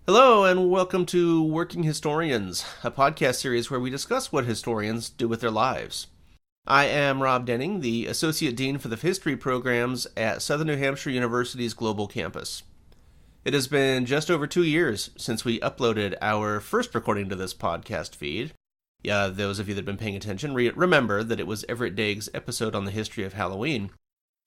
Hello, and welcome to Working Historians, a podcast series where we discuss what historians do with their lives. I am Rob Denning, the Associate Dean for the History Programs at Southern New Hampshire University's Global Campus. It has been just over 2 years since we uploaded our first recording to this podcast feed. Yeah, those of you that have been paying attention remember that it was Everett Daig's episode on the history of Halloween.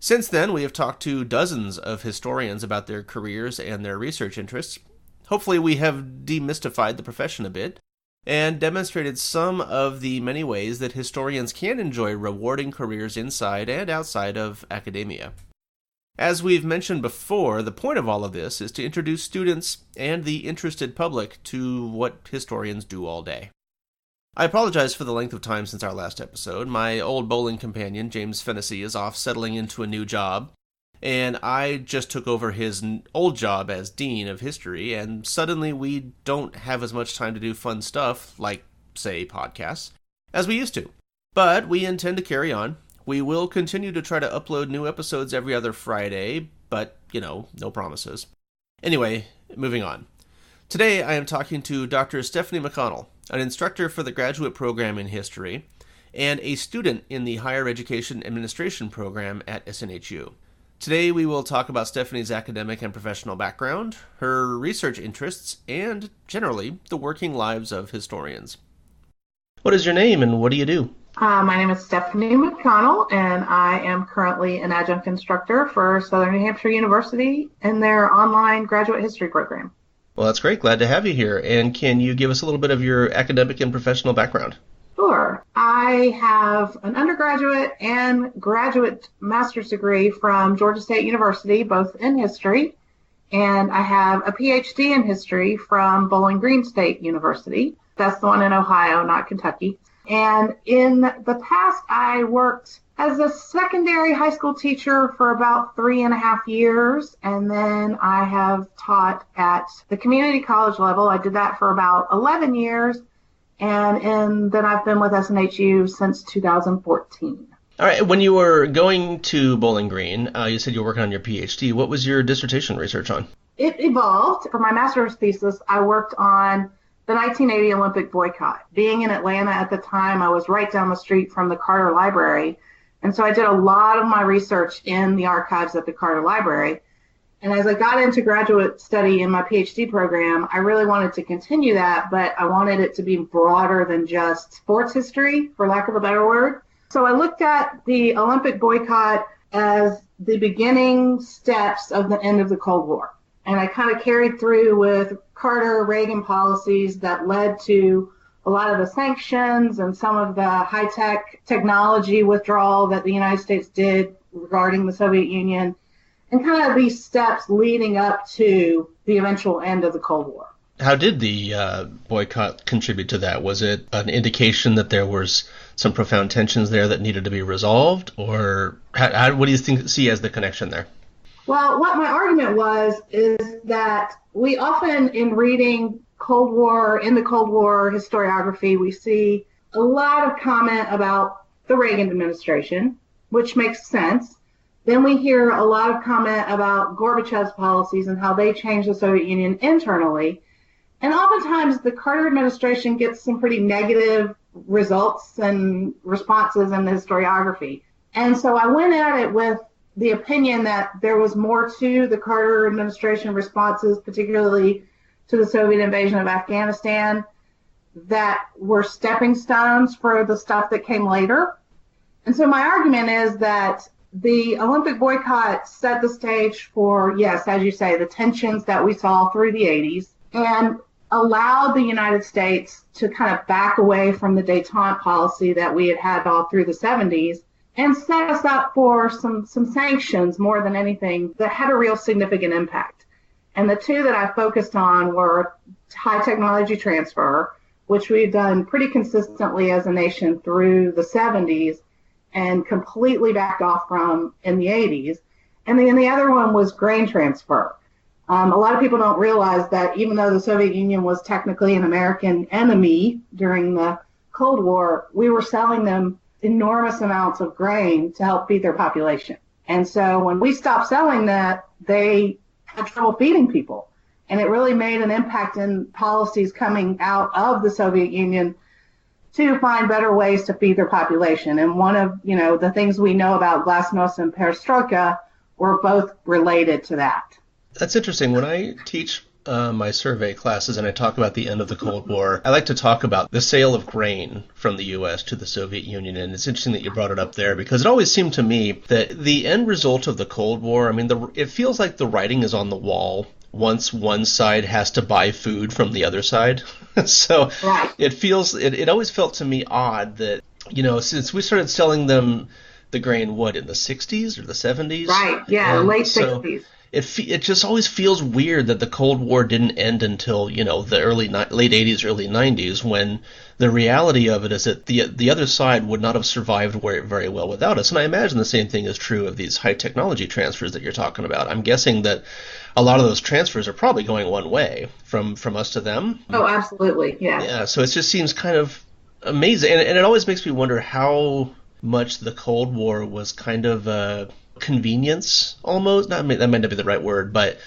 Since then, we have talked to dozens of historians about their careers and their research interests. Hopefully we have demystified the profession a bit and demonstrated some of the many ways that historians can enjoy rewarding careers inside and outside of academia. As we've mentioned before, the point of all of this is to introduce students and the interested public to what historians do all day. I apologize for the length of time since our last episode. My old bowling companion, James Fennessy, is off settling into a new job, and I just took over his old job as Dean of History, and suddenly we don't have as much time to do fun stuff, like, say, podcasts, as we used to. But we intend to carry on. We will continue to try to upload new episodes every other Friday, but, no promises. Anyway, moving on. Today I am talking to Dr. Stephanie McConnell, an instructor for the graduate program in history, and a student in the Higher Education Administration program at SNHU. Today we will talk about Stephanie's academic and professional background, her research interests, and, generally, the working lives of historians. What is your name and what do you do? My name is Stephanie McConnell, and I am currently an adjunct instructor for Southern New Hampshire University in their online graduate history program. Well, that's great. Glad to have you here. And can you give us a little bit of your academic and professional background? Sure. I have an undergraduate and graduate master's degree from Georgia State University, both in history, and I have a PhD in history from Bowling Green State University. That's the one in Ohio, not Kentucky. And in the past, I worked as a secondary high school teacher for about 3.5 years, and then I have taught at the community college level. I did that for about 11 years. And then I've been with SNHU since 2014. All right. When you were going to Bowling Green, you said you were working on your PhD. What was your dissertation research on? It evolved. For my master's thesis, I worked on the 1980 Olympic boycott. Being in Atlanta at the time, I was right down the street from the Carter Library. And so I did a lot of my research in the archives at the Carter Library. And as I got into graduate study in my PhD program, I really wanted to continue that, but I wanted it to be broader than just sports history, for lack of a better word. So I looked at the Olympic boycott as the beginning steps of the end of the Cold War. And I kind of carried through with Carter-Reagan policies that led to a lot of the sanctions and some of the high-tech technology withdrawal that the United States did regarding the Soviet Union, and kind of these steps leading up to the eventual end of the Cold War. How did the boycott contribute to that? Was it an indication that there was some profound tensions there that needed to be resolved? Or what do you see as the connection there? Well, what my argument is that we often, in reading in the Cold War historiography, we see a lot of comment about the Reagan administration, which makes sense. Then we hear a lot of comment about Gorbachev's policies and how they changed the Soviet Union internally. And oftentimes the Carter administration gets some pretty negative results and responses in the historiography. And so I went at it with the opinion that there was more to the Carter administration responses, particularly to the Soviet invasion of Afghanistan, that were stepping stones for the stuff that came later. And so my argument is that the Olympic boycott set the stage for, yes, as you say, the tensions that we saw through the 80s, and allowed the United States to kind of back away from the détente policy that we had had all through the 70s, and set us up for some sanctions more than anything that had a real significant impact. And the two that I focused on were high technology transfer, which we've done pretty consistently as a nation through the 70s, and completely backed off from in the 80s. And then the other one was grain transfer. A lot of people don't realize that even though the Soviet Union was technically an American enemy during the Cold War, we were selling them enormous amounts of grain to help feed their population. And so when we stopped selling that, they had trouble feeding people. And it really made an impact in policies coming out of the Soviet Union to find better ways to feed their population. And one of, the things we know about glasnost and perestroika were both related to that. That's interesting. When I teach my survey classes and I talk about the end of the Cold War, I like to talk about the sale of grain from the U.S. to the Soviet Union. And it's interesting that you brought it up there, because it always seemed to me that the end result of the Cold War, I mean, it feels like the writing is on the wall once one side has to buy food from the other side. So right. It always felt to me odd that, since we started selling them the grain, in the 60s or the 70s? Right, yeah, late 60s. It just always feels weird that the Cold War didn't end until, the late 80s, early 90s, when the reality of it is that the other side would not have survived very well without us. And I imagine the same thing is true of these high technology transfers that you're talking about. I'm guessing that a lot of those transfers are probably going one way, from us to them. Oh, absolutely, yeah. Yeah, so it just seems kind of amazing. And it always makes me wonder how much the Cold War was kind of a convenience, almost. That might not be the right word, but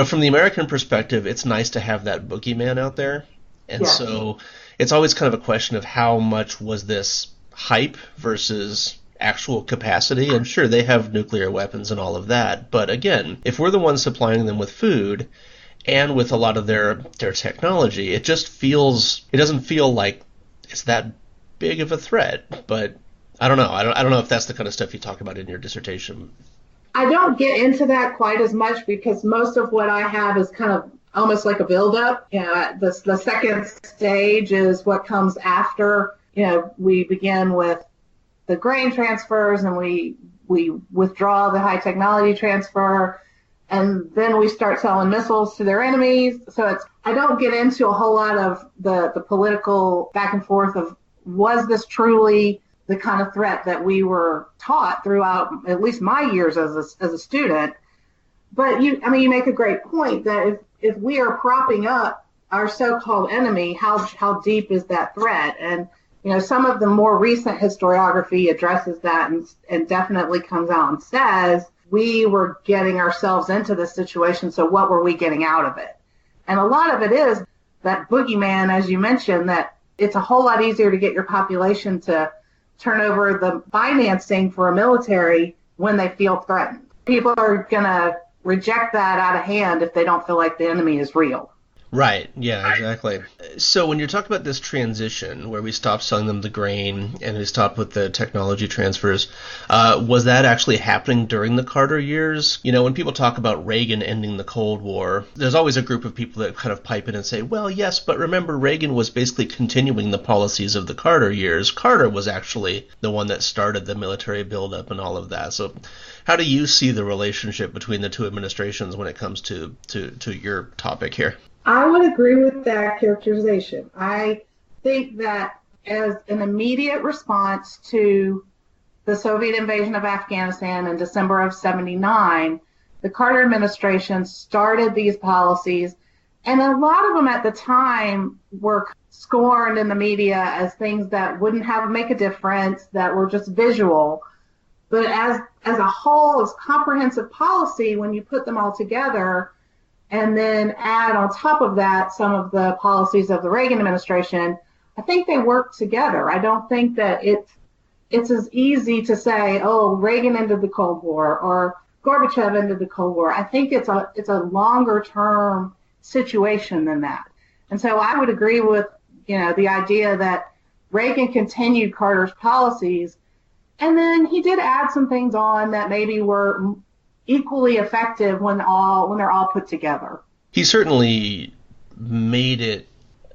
from the American perspective, it's nice to have that boogeyman out there. And so it's always kind of a question of how much was this hype versus actual capacity. And sure, they have nuclear weapons and all of that, but again, if we're the ones supplying them with food and with a lot of their technology, it doesn't feel like it's that big of a threat. But I don't know. I don't know if that's the kind of stuff you talk about in your dissertation. I don't get into that quite as much, because most of what I have is kind of almost like a buildup. The second stage is what comes after. We begin with the grain transfers, and we withdraw the high technology transfer, and then we start selling missiles to their enemies. So I don't get into a whole lot of the political back and forth of, was this truly the kind of threat that we were taught throughout at least my years as a student. But you make a great point that if we are propping up our so-called enemy, how deep is that threat? And some of the more recent historiography addresses that and definitely comes out and says we were getting ourselves into this situation, so what were we getting out of it? And a lot of it is that boogeyman, as you mentioned, that it's a whole lot easier to get your population to turn over the financing for a military when they feel threatened. People are going to reject that out of hand if they don't feel like the enemy is real. Right. Yeah, exactly. So when you're talking about this transition where we stopped selling them the grain and we stopped with the technology transfers, was that actually happening during the Carter years? When people talk about Reagan ending the Cold War, there's always a group of people that kind of pipe in and say, well, yes, but remember, Reagan was basically continuing the policies of the Carter years. Carter was actually the one that started the military buildup and all of that. So how do you see the relationship between the two administrations when it comes to your topic here? I would agree with that characterization. I think that as an immediate response to the Soviet invasion of Afghanistan in December of '79, the Carter administration started these policies, and a lot of them at the time were scorned in the media as things that wouldn't make a difference, that were just visual. But as a whole, as comprehensive policy, when you put them all together, and then add on top of that some of the policies of the Reagan administration, I think they work together. I don't think that it's as easy to say, oh, Reagan ended the Cold War or Gorbachev ended the Cold War. I think it's a longer term situation than that. And so I would agree with the idea that Reagan continued Carter's policies, and then he did add some things on that maybe were equally effective when they're all put together. He certainly made it,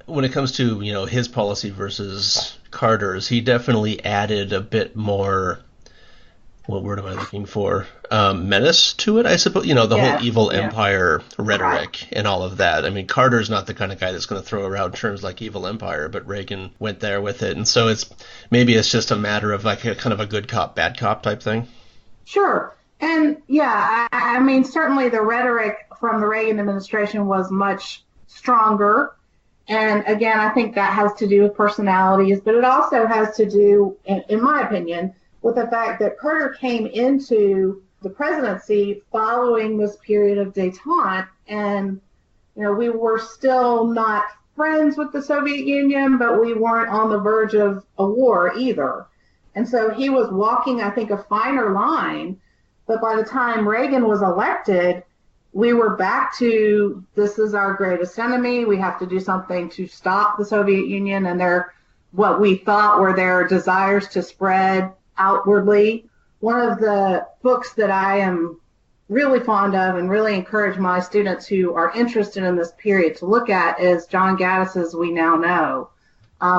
when it comes to his policy versus Carter's, he definitely added a bit more, what word am I looking for, menace to it, I suppose. The whole evil empire rhetoric and all of that. I mean, Carter's not the kind of guy that's going to throw around terms like evil empire, but Reagan went there with it. And so it's just a matter of like a kind of a good cop, bad cop type thing. Sure. And I mean, certainly the rhetoric from the Reagan administration was much stronger. And again, I think that has to do with personalities, but it also has to do, in my opinion, with the fact that Carter came into the presidency following this period of détente, and We were still not friends with the Soviet Union, but we weren't on the verge of a war either. And so he was walking, I think, a finer line. But by the time Reagan was elected, we were back to, this is our greatest enemy. We have to do something to stop the Soviet Union and what we thought were their desires to spread outwardly. One of the books that I am really fond of and really encourage my students who are interested in this period to look at is John Gaddis's We Now Know.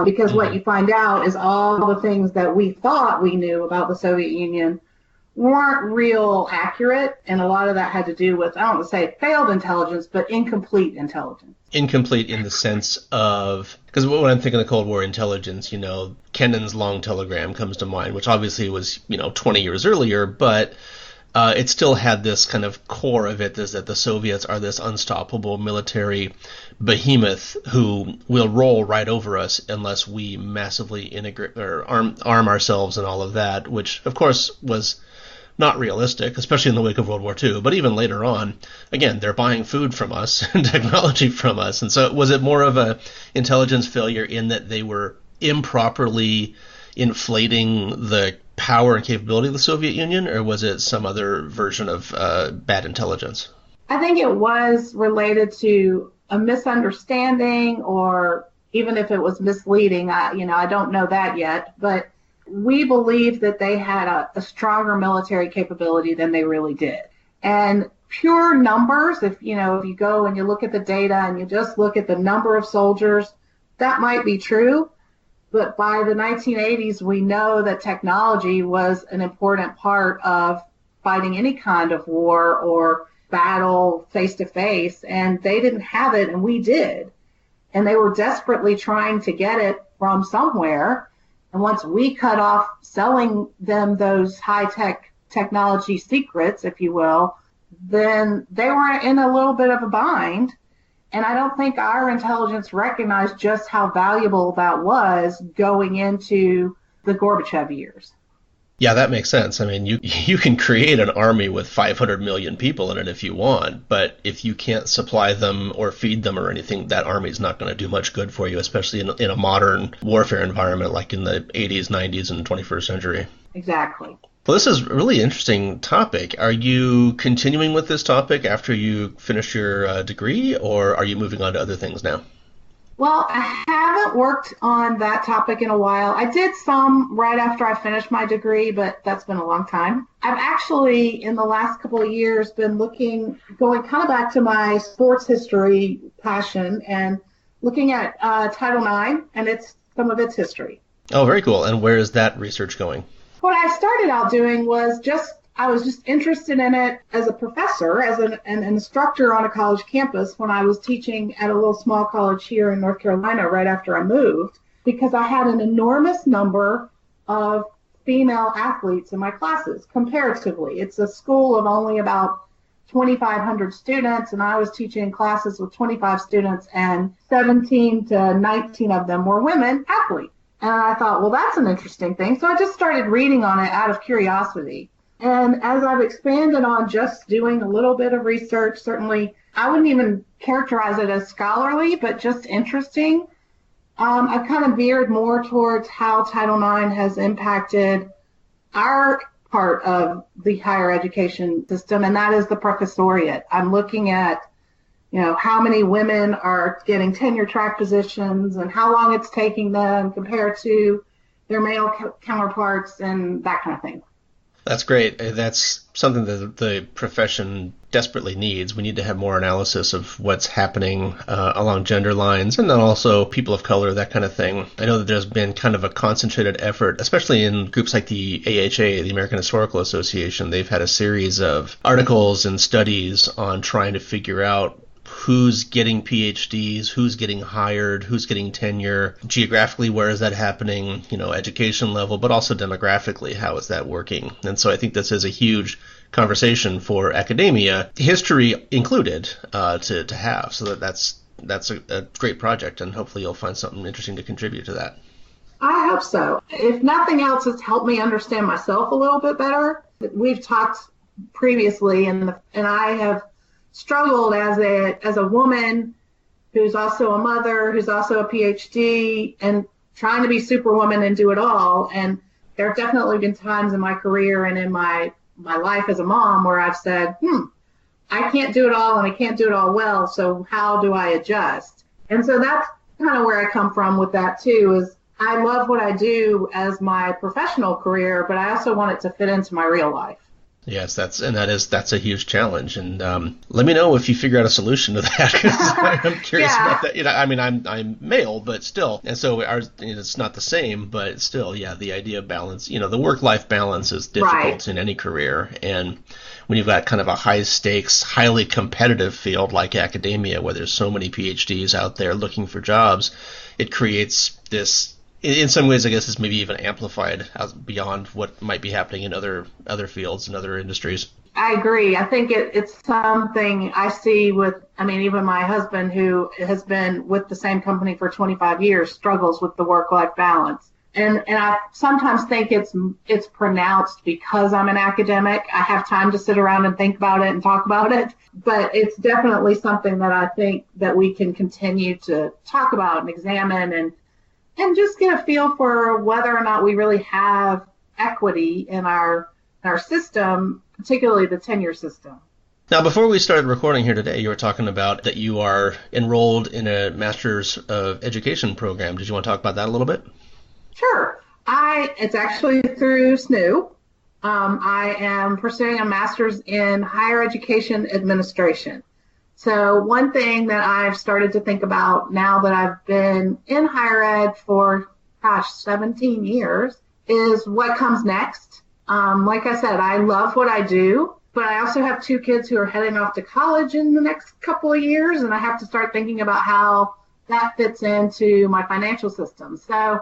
Because what you find out is all the things that we thought we knew about the Soviet Union weren't real accurate, and a lot of that had to do with, I don't want to say failed intelligence, but incomplete intelligence. Incomplete in the sense of, because when I'm thinking of Cold War intelligence, Kennan's long telegram comes to mind, which obviously was, 20 years earlier, but it still had this kind of core of it, is that the Soviets are this unstoppable military behemoth who will roll right over us unless we massively integrate or arm ourselves and all of that, which of course was not realistic, especially in the wake of World War II. But even later on, again, they're buying food from us and technology from us. And so was it more of a intelligence failure in that they were improperly inflating the power and capability of the Soviet Union, or was it some other version of bad intelligence? I think it was related to a misunderstanding, or even if it was misleading, I don't know that yet, but we believe that they had a stronger military capability than they really did. And pure numbers, if you go and you look at the data and you just look at the number of soldiers, that might be true. But by the 1980s, we know that technology was an important part of fighting any kind of war or battle face to face. And they didn't have it, and we did. And they were desperately trying to get it from somewhere. And once we cut off selling them those high-tech technology secrets, if you will, then they were in a little bit of a bind. And I don't think our intelligence recognized just how valuable that was going into the Gorbachev years. Yeah, that makes sense. I mean, you can create an army with 500 million people in it if you want, but if you can't supply them or feed them or anything, that army's not going to do much good for you, especially in a modern warfare environment like in the 80s, 90s, and 21st century. Exactly. Well, this is a really interesting topic. Are you continuing with this topic after you finish your degree, or are you moving on to other things now? Well, I haven't worked on that topic in a while. I did some right after I finished my degree, but that's been a long time. I've actually, in the last couple of years, been going kind of back to my sports history passion and looking at Title IX and some of its history. Oh, very cool. And where is that research going? What I started out doing was I was just interested in it as a professor, as an instructor on a college campus when I was teaching at a little small college here in North Carolina right after I moved, because I had an enormous number of female athletes in my classes, comparatively. It's a school of only about 2,500 students, and I was teaching classes with 25 students, and 17 to 19 of them were women athletes. And I thought, well, that's an interesting thing. So I just started reading on it out of curiosity. And as I've expanded on just doing a little bit of research, certainly I wouldn't even characterize it as scholarly, but just interesting. I've kind of veered more towards how Title IX has impacted our part of the higher education system, and that is the professoriate. I'm looking at, how many women are getting tenure track positions and how long it's taking them compared to their male counterparts and that kind of thing. That's great. That's something that the profession desperately needs. We need to have more analysis of what's happening along gender lines, and then also people of color, that kind of thing. I know that there's been kind of a concentrated effort, especially in groups like the AHA, the American Historical Association. They've had a series of articles and studies on trying to figure out who's getting PhDs, who's getting hired, who's getting tenure, geographically, where is that happening, education level, but also demographically, how is that working? And so I think this is a huge conversation for academia, history included, to have. So that's a great project, and hopefully you'll find something interesting to contribute to that. I hope so. If nothing else, it's helped me understand myself a little bit better. We've talked previously, and I have struggled as a woman who's also a mother, who's also a PhD, and trying to be superwoman and do it all. And there have definitely been times in my career and in my life as a mom where I've said, I can't do it all and I can't do it all well, so how do I adjust? And so that's kind of where I come from with that too, is I love what I do as my professional career, but I also want it to fit into my real life. Yes, that's a huge challenge, and let me know if you figure out a solution to that, because I'm curious about that. I mean, I'm male, but still, and so it's not the same, but still, the idea of balance. The work-life balance is difficult in any career, and when you've got kind of a high-stakes, highly competitive field like academia, where there's so many PhDs out there looking for jobs, it creates this. In some ways, I guess it's maybe even amplified beyond what might be happening in other fields and other industries. I agree. I think it's something I see even my husband, who has been with the same company for 25 years, struggles with the work-life balance. And I sometimes think it's pronounced because I'm an academic. I have time to sit around and think about it and talk about it. But it's definitely something that I think that we can continue to talk about and examine and just get a feel for whether or not we really have equity in our system, particularly the tenure system. Now, before we started recording here today, you were talking about that you are enrolled in a Master's of Education program. Did you want to talk about that a little bit? Sure. It's actually through SNHU. I am pursuing a Master's in Higher Education Administration. So one thing that I've started to think about now that I've been in higher ed for, 17 years, is what comes next. Like I said, I love what I do, but I also have 2 kids who are heading off to college in the next couple of years, and I have to start thinking about how that fits into my financial system. So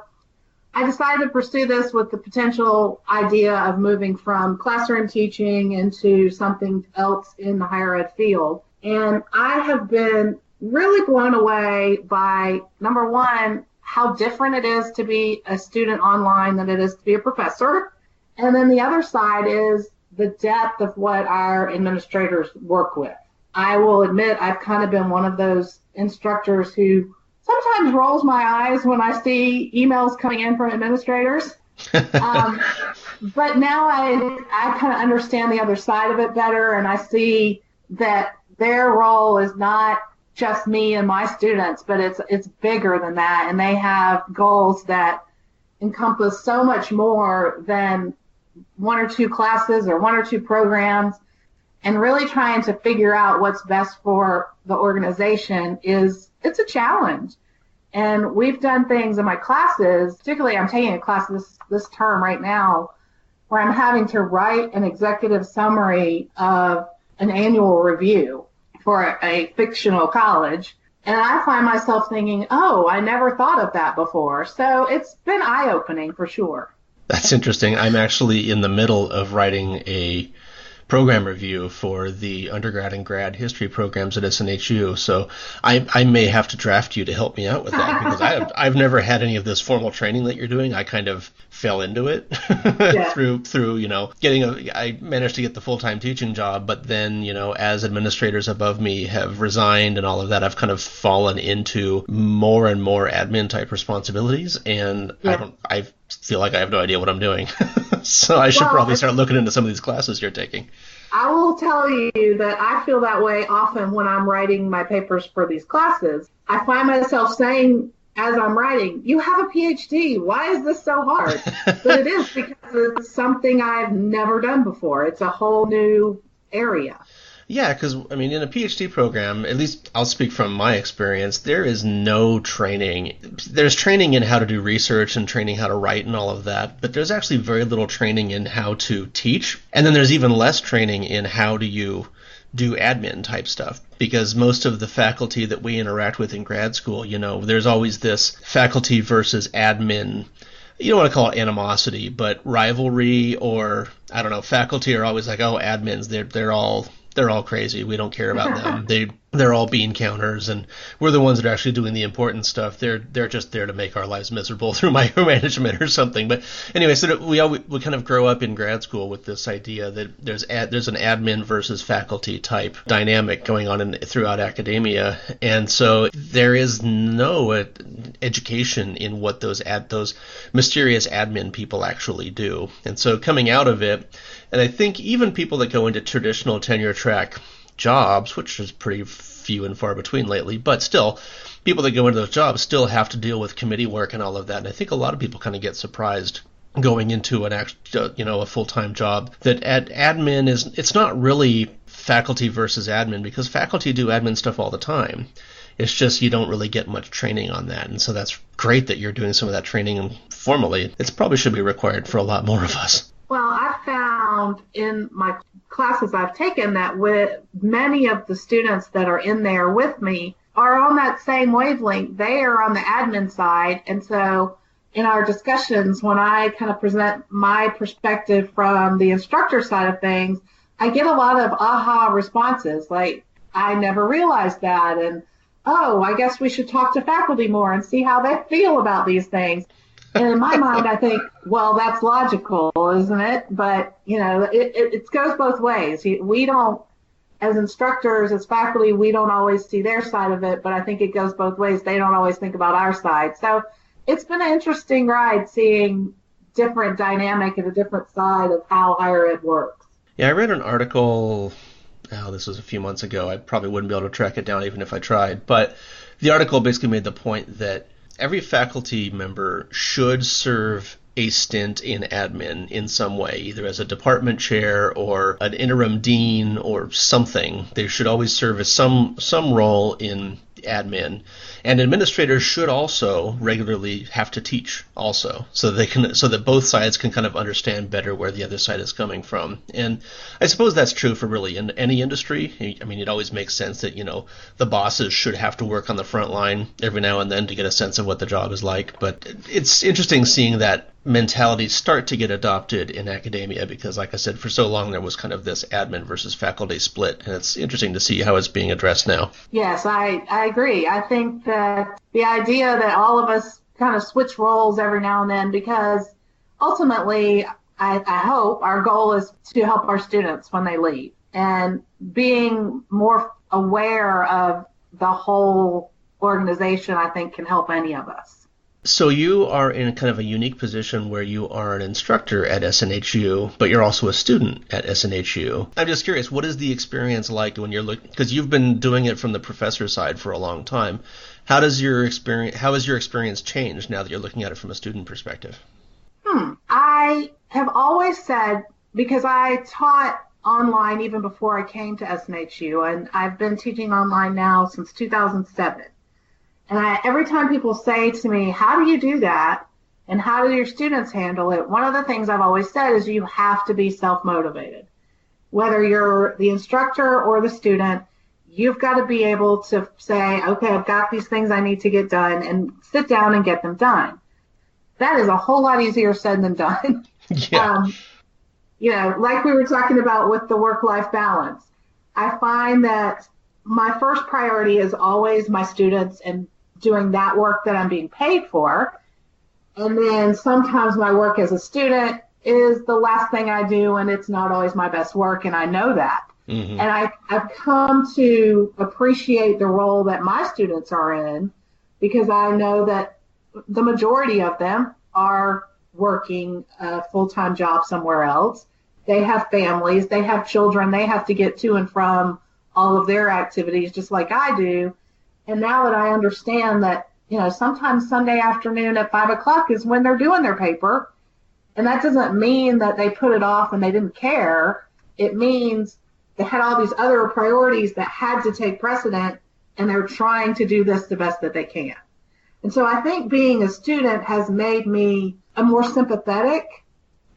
I decided to pursue this with the potential idea of moving from classroom teaching into something else in the higher ed field. And I have been really blown away by, number one, how different it is to be a student online than it is to be a professor. And then the other side is the depth of what our administrators work with. I will admit I've kind of been one of those instructors who sometimes rolls my eyes when I see emails coming in from administrators. But now I kind of understand the other side of it better, and I see that their role is not just me and my students, but it's bigger than that, and they have goals that encompass so much more than 1 or 2 classes or 1 or 2 programs, and really trying to figure out what's best for the organization it's a challenge. And we've done things in my classes, particularly I'm taking a class this term right now, where I'm having to write an executive summary of an annual review for a fictional college. And I find myself thinking, I never thought of that before. So it's been eye-opening for sure. That's interesting. I'm actually in the middle of writing a program review for the undergrad and grad history programs at SNHU. So I may have to draft you to help me out with that, because I've never had any of this formal training that you're doing. I kind of fell into it through I managed to get the full-time teaching job, but then, as administrators above me have resigned and all of that, I've kind of fallen into more and more admin type responsibilities, and I feel like I have no idea what I'm doing. So I should probably start looking into some of these classes you're taking. I will tell you that I feel that way often when I'm writing my papers for these classes. I find myself saying, as I'm writing, you have a PhD. Why is this so hard? But it is because it's something I've never done before. It's a whole new area. Yeah, because, in a PhD program, at least I'll speak from my experience, there is no training. There's training in how to do research and training how to write and all of that, but there's actually very little training in how to teach. And then there's even less training in how do you do admin type stuff, because most of the faculty that we interact with in grad school, there's always this faculty versus admin, you don't want to call it animosity, but rivalry, or, I don't know, faculty are always like, admins, they're all crazy. We don't care about them. they're all bean counters, and we're the ones that are actually doing the important stuff. They're just there to make our lives miserable through micromanagement or something. But anyway, so we kind of grow up in grad school with this idea that there's an admin versus faculty type dynamic going on throughout academia, and so there is no education in what those mysterious admin people actually do. And so coming out of it, and I think even people that go into traditional tenure track jobs, which is pretty few and far between lately, but still, people that go into those jobs still have to deal with committee work and all of that. And I think a lot of people kind of get surprised going into a full-time job that admin it's not really faculty versus admin, because faculty do admin stuff all the time. It's just you don't really get much training on that. And so that's great that you're doing some of that training formally. It probably should be required for a lot more of us. Well, I've found in my classes I've taken that with many of the students that are in there with me are on that same wavelength. They are on the admin side. And so in our discussions, when I kind of present my perspective from the instructor side of things, I get a lot of aha responses, like, I never realized that. And, oh, I guess we should talk to faculty more and see how they feel about these things. And in my mind, I think, well, that's logical, isn't it? But, it goes both ways. We don't, as instructors, as faculty, we don't always see their side of it, but I think it goes both ways. They don't always think about our side. So it's been an interesting ride seeing different dynamic and a different side of how higher ed works. Yeah, I read an article, this was a few months ago. I probably wouldn't be able to track it down even if I tried. But the article basically made the point that every faculty member should serve a stint in admin in some way, either as a department chair or an interim dean or something. They should always serve as some role in admin. And administrators should also regularly have to teach also, so that both sides can kind of understand better where the other side is coming from. And I suppose that's true for really in any industry. I mean, it always makes sense that, the bosses should have to work on the front line every now and then to get a sense of what the job is like. But it's interesting seeing that mentality start to get adopted in academia, because like I said, for so long there was kind of this admin versus faculty split, and it's interesting to see how it's being addressed now. Yes, I agree. I think that the idea that all of us kind of switch roles every now and then, because ultimately I hope our goal is to help our students when they leave, and being more aware of the whole organization, I think, can help any of us. So you are in kind of a unique position where you are an instructor at SNHU, but you're also a student at SNHU. I'm just curious, what is the experience like when you're looking, because you've been doing it from the professor side for a long time. How has your experience changed now that you're looking at it from a student perspective? I have always said, because I taught online even before I came to SNHU, and I've been teaching online now since 2007. And every time people say to me, how do you do that? And how do your students handle it? One of the things I've always said is you have to be self-motivated. Whether you're the instructor or the student, you've got to be able to say, okay, I've got these things I need to get done, and sit down and get them done. That is a whole lot easier said than done. Yeah. Like we were talking about with the work-life balance, I find that my first priority is always my students and doing that work that I'm being paid for. And then sometimes my work as a student is the last thing I do, and it's not always my best work, and I know that. Mm-hmm. And I've come to appreciate the role that my students are in, because I know that the majority of them are working a full-time job somewhere else. They have families, they have children, they have to get to and from all of their activities just like I do. And now that I understand that, sometimes Sunday afternoon at 5:00 is when they're doing their paper. And that doesn't mean that they put it off and they didn't care. It means they had all these other priorities that had to take precedent, and they're trying to do this the best that they can. And so I think being a student has made me a more sympathetic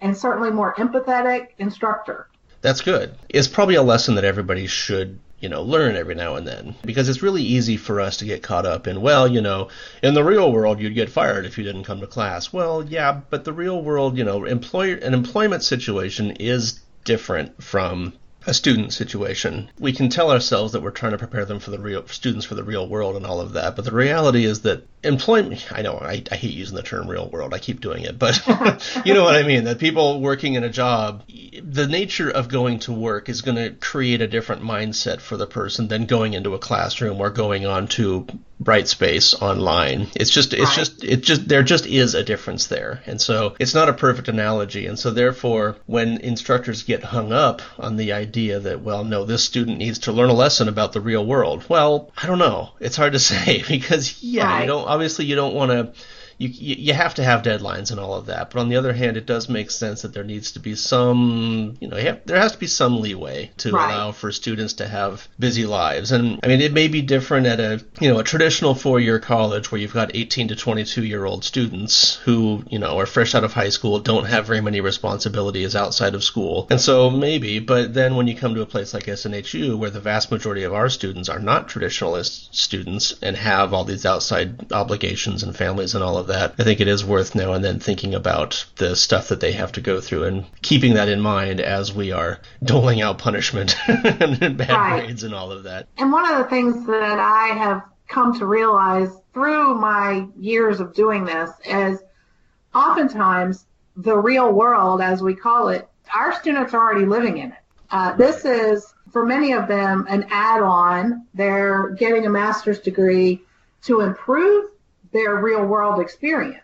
and certainly more empathetic instructor. That's good. It's probably a lesson that everybody should learn every now and then, because it's really easy for us to get caught up in, in the real world, you'd get fired if you didn't come to class. Well, yeah, but the real world, an employment situation is different from a student situation, we can tell ourselves that we're trying to prepare them for the real students for the real world and all of that. But the reality is that employment, I know I hate using the term real world. I keep doing it, but you know what I mean, that people working in a job, the nature of going to work is going to create a different mindset for the person than going into a classroom or going on to Brightspace online. There just is a difference there. And so it's not a perfect analogy. And so therefore, when instructors get hung up on the idea that, well, no, this student needs to learn a lesson about the real world. Well, I don't know. It's hard to say because, you don't want to, you have to have deadlines and all of that. But on the other hand, it does make sense that there needs to be some, there has to be some leeway to allow for students to have busy lives. And I mean, it may be different at a traditional 4-year college where you've got 18 to 22-year-old students who, are fresh out of high school, don't have very many responsibilities outside of school. And so maybe, but then when you come to a place like SNHU, where the vast majority of our students are not traditionalist students and have all these outside obligations and families and all of that, I think it is worth now and then thinking about the stuff that they have to go through and keeping that in mind as we are doling out punishment and bad grades and all of that. And one of the things that I have come to realize through my years of doing this is oftentimes the real world, as we call it, our students are already living in it. This is, for many of them, an add-on. They're getting a master's degree to improve their real world experience.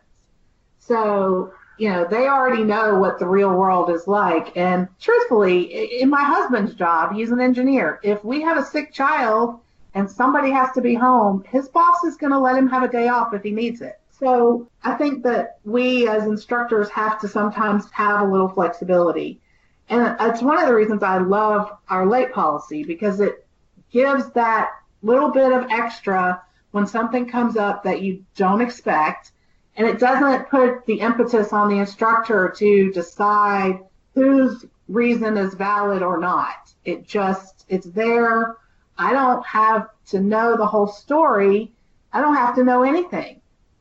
So, they already know what the real world is like. And truthfully, in my husband's job, he's an engineer. If we have a sick child and somebody has to be home, his boss is going to let him have a day off if he needs it. So I think that we as instructors have to sometimes have a little flexibility. And it's one of the reasons I love our late policy, because it gives that little bit of extra when something comes up that you don't expect, and it doesn't put the impetus on the instructor to decide whose reason is valid or not. It's there. I don't have to know the whole story. I don't have to know anything.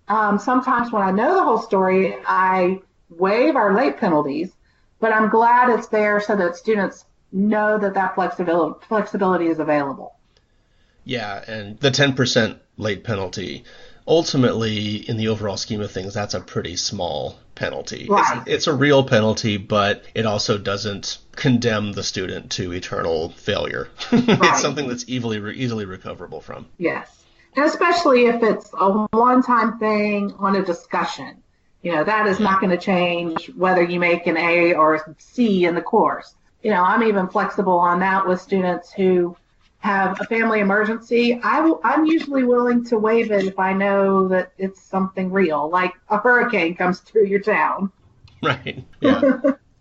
Sometimes when I know the whole story, I waive our late penalties, but I'm glad it's there so that students know that flexibility is available. Yeah, and the 10% late penalty, ultimately, in the overall scheme of things, that's a pretty small penalty. Right. It's a real penalty, but it also doesn't condemn the student to eternal failure. Right. It's something that's easily recoverable from. Yes, and especially if it's a one-time thing on a discussion. That is not going to change whether you make an A or a C in the course. I'm even flexible on that with students who have a family emergency. I'm usually willing to waive it if I know that it's something real, like a hurricane comes through your town. Right. Yeah.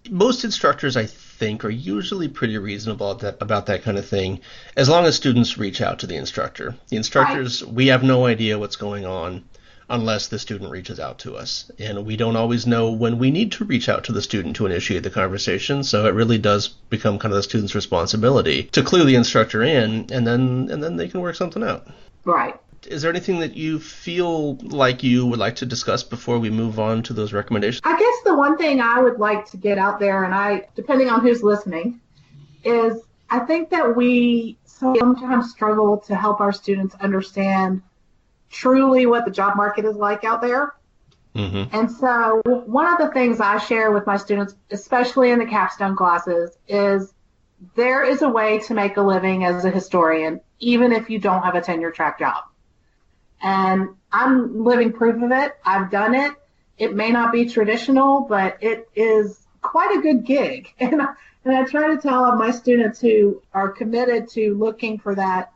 Most instructors, I think, are usually pretty reasonable about that kind of thing, as long as students reach out to the instructor. The instructors, we have no idea what's going on unless the student reaches out to us. And we don't always know when we need to reach out to the student to initiate the conversation. So it really does become kind of the student's responsibility to clue the instructor in, and then they can work something out. Right. Is there anything that you feel like you would like to discuss before we move on to those recommendations? I guess the one thing I would like to get out there, and depending on who's listening, is I think that we sometimes struggle to help our students understand truly what the job market is like out there. Mm-hmm. And so one of the things I share with my students, especially in the capstone classes, is there is a way to make a living as a historian, even if you don't have a tenure track job. And I'm living proof of it. I've done it. It may not be traditional, but it is quite a good gig. And I try to tell my students who are committed to looking for that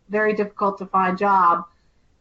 very difficult to find job,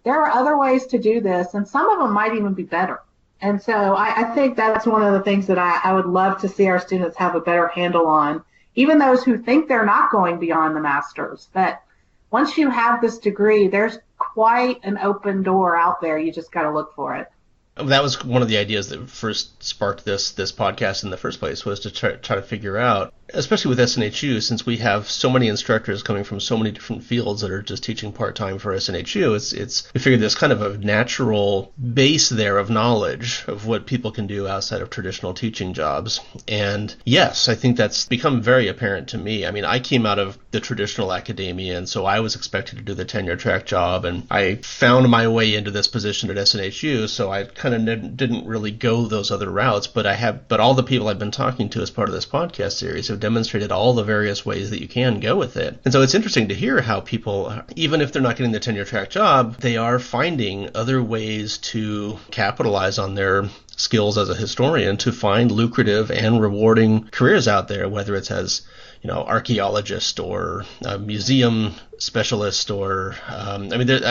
there are other ways to do this, and some of them might even be better. And so I think that's one of the things that I would love to see our students have a better handle on, even those who think they're not going beyond the master's. That once you have this degree, there's quite an open door out there. You just got to look for it. That was one of the ideas that first sparked this podcast in the first place, was to try to figure out especially with SNHU, since we have so many instructors coming from so many different fields that are just teaching part-time for SNHU, we figured there's kind of a natural base there of knowledge of what people can do outside of traditional teaching jobs. And yes, I think that's become very apparent to me. I mean, I came out of the traditional academia, and so I was expected to do the tenure track job, and I found my way into this position at SNHU, so I kind of didn't really go those other routes, but all the people I've been talking to as part of this podcast series have demonstrated all the various ways that you can go with it. And so it's interesting to hear how people, even if they're not getting the tenure track job, they are finding other ways to capitalize on their skills as a historian to find lucrative and rewarding careers out there, whether it's as archaeologist or a museum specialist, or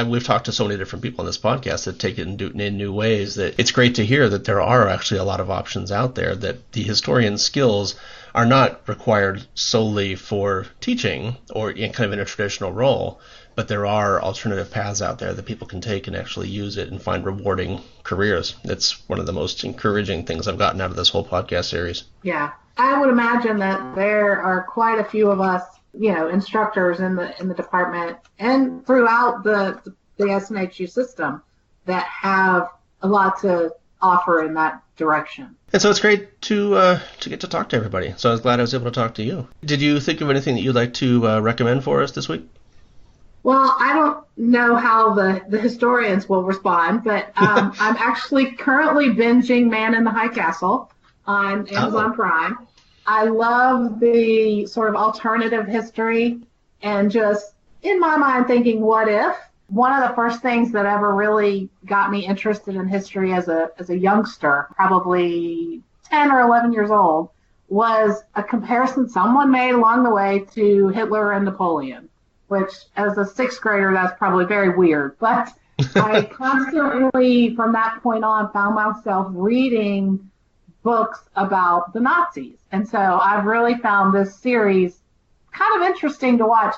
we've talked to so many different people on this podcast that take it in new ways, that it's great to hear that there are actually a lot of options out there, that the historian skills are not required solely for teaching or kind of in a traditional role, but there are alternative paths out there that people can take and actually use it and find rewarding careers. It's one of the most encouraging things I've gotten out of this whole podcast series. Yeah. I would imagine that there are quite a few of us, instructors in the department and throughout the SNHU system that have a lot to offer in that direction. And so it's great to get to talk to everybody. So I was glad I was able to talk to you. Did you think of anything that you'd like to recommend for us this week? Well, I don't know how the historians will respond, but I'm actually currently binging Man in the High Castle on Amazon Prime. I love the sort of alternative history and just, in my mind, thinking, what if? One of the first things that ever really got me interested in history as a youngster, probably 10 or 11 years old, was a comparison someone made along the way to Hitler and Napoleon, which as a sixth grader, that's probably very weird. But I constantly, from that point on, found myself reading books about the Nazis. And so I've really found this series kind of interesting to watch.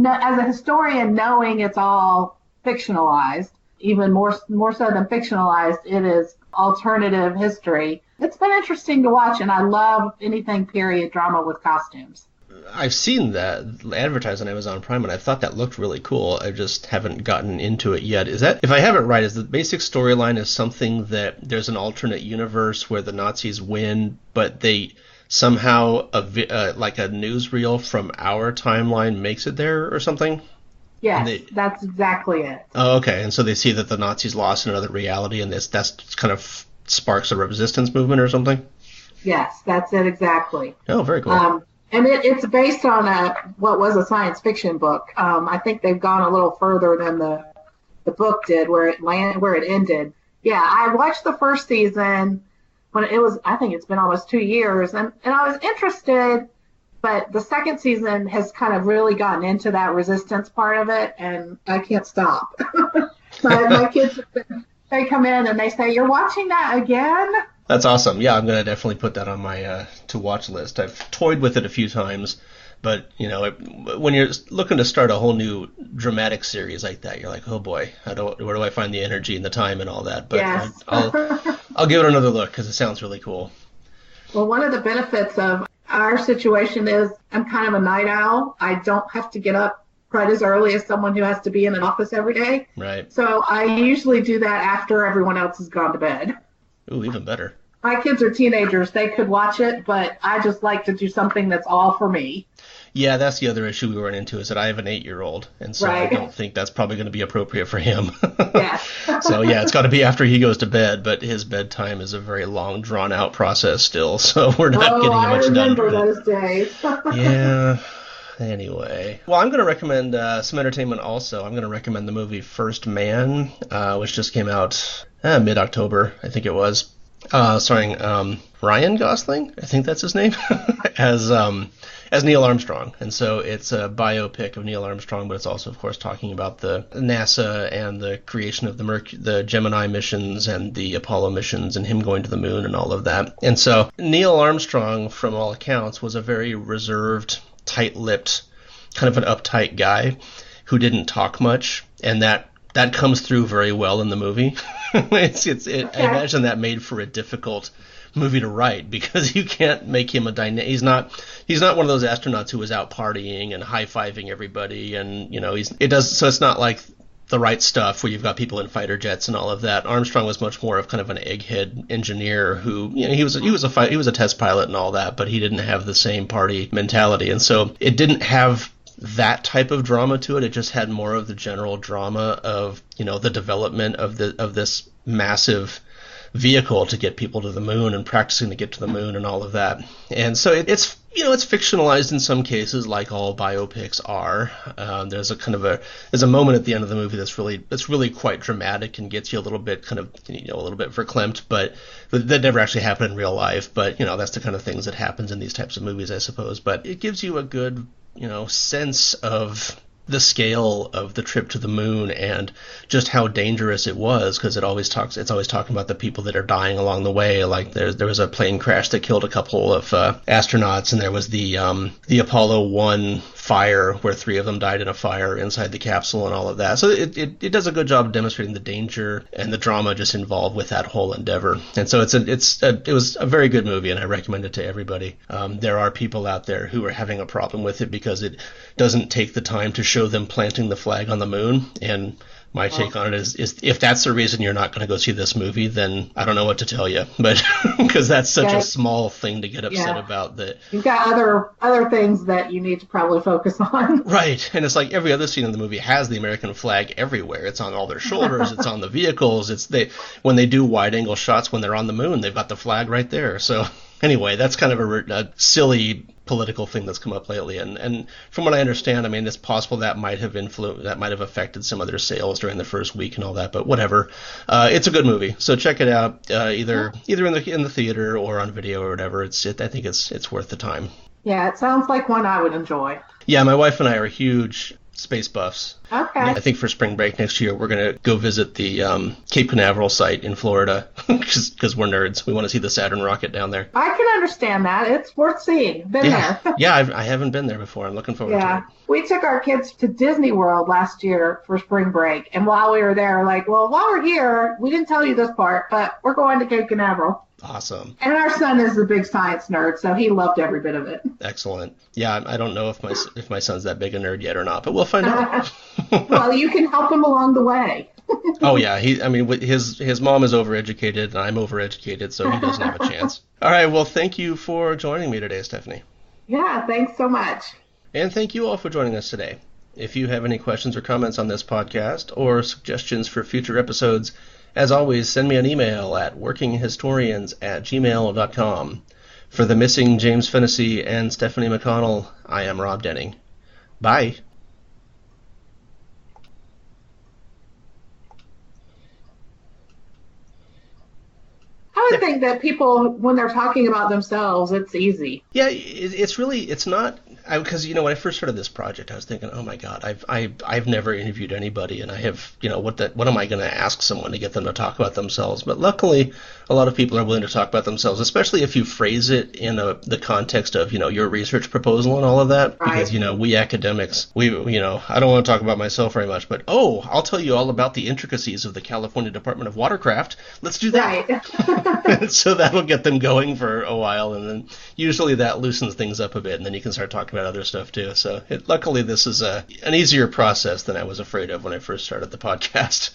As a historian, knowing it's all fictionalized, even more so than fictionalized, it is alternative history. It's been interesting to watch, and I love anything period drama with costumes. I've seen that advertised on Amazon Prime, and I thought that looked really cool. I just haven't gotten into it yet. Is that, if I have it right, is the basic storyline is something that there's an alternate universe where the Nazis win, but they somehow, like a newsreel from our timeline makes it there or something? Yes, that's exactly it. Oh, okay. And so they see that the Nazis lost in another reality, and that's kind of sparks a resistance movement or something? Yes, that's it exactly. Oh, very cool. And it's based on what was a science fiction book. I think they've gone a little further than the book did, where it ended. Yeah, I watched the first season when it was. I think it's been almost 2 years, and I was interested, but the second season has kind of really gotten into that resistance part of it, and I can't stop. My kids, they come in and they say, "You're watching that again?" That's awesome. Yeah, I'm going to definitely put that on my to-watch list. I've toyed with it a few times, but, when you're looking to start a whole new dramatic series like that, you're like, oh boy, where do I find the energy and the time and all that? But yes. I'll give it another look because it sounds really cool. Well, one of the benefits of our situation is I'm kind of a night owl. I don't have to get up quite as early as someone who has to be in an office every day. Right. So I usually do that after everyone else has gone to bed. Ooh, even better. My kids are teenagers. They could watch it, but I just like to do something that's all for me. Yeah, that's the other issue we run into is that I have an 8-year-old, and so right. I don't think that's probably going to be appropriate for him. Yes. So, yeah, it's got to be after he goes to bed, but his bedtime is a very long, drawn-out process still, so we're not getting much done. I remember those days. Yeah. Anyway. Well, I'm going to recommend some entertainment also. I'm going to recommend the movie First Man, which just came out mid-October, I think it was, starring Ryan Gosling, I think that's his name, as Neil Armstrong. And so it's a biopic of Neil Armstrong, but it's also, of course, talking about the NASA and the creation of the Gemini missions and the Apollo missions and him going to the moon and all of that. And so Neil Armstrong, from all accounts, was a very reserved, tight-lipped, kind of an uptight guy who didn't talk much, and that comes through very well in the movie. I imagine that made for a difficult movie to write, because you can't make him he's not one of those astronauts who was out partying and high-fiving everybody, and so it's not like The Right Stuff where you've got people in fighter jets and all of that. Armstrong was much more of kind of an egghead engineer who, he was a test pilot and all that, but he didn't have the same party mentality, and so it didn't have that type of drama to it. It just had more of the general drama of, the development of this massive vehicle to get people to the moon and practicing to get to the moon and all of that. And so it's fictionalized in some cases, like all biopics are. There's a moment at the end of the movie that's really quite dramatic and gets you a little bit a little bit verklempt, but that never actually happened in real life. But that's the kind of things that happens in these types of movies, I suppose. But it gives you a good sense of the scale of the trip to the moon and just how dangerous it was, because it's always talking about the people that are dying along the way. Like there was a plane crash that killed a couple of astronauts, and there was the Apollo 1 fire where 3 of them died in a fire inside the capsule and all of that. So it does a good job of demonstrating the danger and the drama just involved with that whole endeavor. And so it was a very good movie, and I recommend it to everybody. There are people out there who are having a problem with it because it doesn't take the time to show them planting the flag on the moon. And my take on it is if that's the reason you're not going to go see this movie, then I don't know what to tell you. But because that's such a small thing to get upset about, that you've got other things that you need to probably focus on. Right. And it's like every other scene in the movie has the American flag everywhere. It's on all their shoulders. It's on the vehicles. When they do wide angle shots when they're on the moon, they've got the flag right there. So anyway, that's kind of a silly political thing that's come up lately, and from what I understand, I mean, it's possible that might have affected some of their sales during the first week and all that, but whatever. It's a good movie, so check it out, either in the theater or on video or whatever. I think it's worth the time. Yeah, it sounds like one I would enjoy. Yeah, my wife and I are huge space buffs. Okay. I think for spring break next year, we're going to go visit the Cape Canaveral site in Florida because we're nerds. We want to see the Saturn rocket down there. I can understand that. It's worth seeing. Been there. Yeah, I haven't been there before. I'm looking forward to it. We took our kids to Disney World last year for spring break. And while we were there, while we're here, we didn't tell you this part, but we're going to Cape Canaveral. Awesome. And our son is a big science nerd, so he loved every bit of it. Excellent. Yeah, I don't know if my son's that big a nerd yet or not, but we'll find out. Well, you can help him along the way. Oh yeah, his mom is overeducated and I'm overeducated, so he doesn't have a chance. All right, well, thank you for joining me today, Stephanie. Yeah, thanks so much. And thank you all for joining us today. If you have any questions or comments on this podcast or suggestions for future episodes, as always, send me an email at workinghistorians@gmail.com. For the missing James Fennessy and Stephanie McConnell, I am Rob Denning. Bye. I would think that people, when they're talking about themselves, it's easy. Yeah, it's not, because when I first started this project, I was thinking, oh my God, I've never interviewed anybody, and I have, what am I going to ask someone to get them to talk about themselves? But luckily, a lot of people are willing to talk about themselves, especially if you phrase it in the context of, your research proposal and all of that. Right. Because, we academics, I don't want to talk about myself very much, but I'll tell you all about the intricacies of the California Department of Watercraft. Let's do that. Right. So that'll get them going for a while, and then usually that loosens things up a bit, and then you can start talking about other stuff too. So luckily this is an easier process than I was afraid of when I first started the podcast.